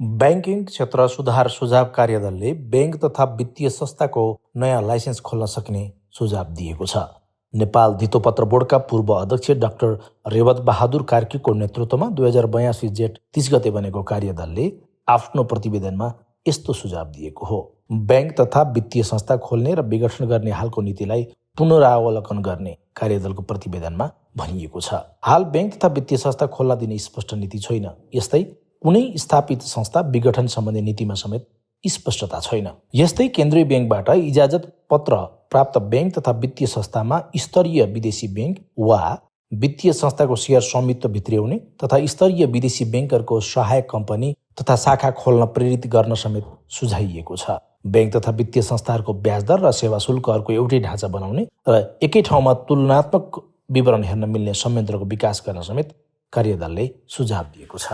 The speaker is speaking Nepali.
ब्याङ्किङ क्षेत्र सुधार सुझाव कार्यदलले ब्याङ्क तथा वित्तीय संस्थाको नयाँ लाइसेन्स खोल्न सकिने सुझाव दिएको छ। नेपाल धितोपत्र बोर्डका पूर्व अध्यक्ष डाक्टर रेवत बहादुर कार्कीको नेतृत्वमा 2082 जेठ 30 गते बनेको कार्यदलले आफ्नो प्रतिवेदनमा यस्तो सुझाव दिएको हो। ब्याङ्क तथा वित्तीय संस्था खोल्ने र विघटन गर्ने हालको नीतिलाई पुनरावलोकन गर्ने कार्यदलको प्रतिवेदनमा भनिएको छ। हाल ब्याङ्क तथा वित्तीय संस्था खोल्न दिने स्पष्ट नीति छैन। यस्तै कुनै स्थापित संस्था विघटन सम्बन्धी नीतिमा समेत स्पष्टता छैन। यस्तै केन्द्रीय ब्याङ्कबाट इजाजत पत्र प्राप्त ब्याङ्क तथा वित्तीय संस्थामा स्तरीय विदेशी ब्याङ्क वा वित्तीय संस्थाको सेयर स्वामित्व भित्र्याउने तथा स्तरीय विदेशी ब्याङ्कहरूको सहायक कम्पनी तथा शाखा खोल्न प्रेरित गर्न समेत सुझाइएको छ। ब्याङ्क तथा वित्तीय संस्थाहरूको ब्याज दर र सेवा शुल्कहरूको एउटै ढाँचा बनाउने र एकै ठाउँमा तुलनात्मक विवरण हेर्न मिल्ने संयन्त्रको विकास गर्न समेत कार्यदलले सुझाव दिएको छ।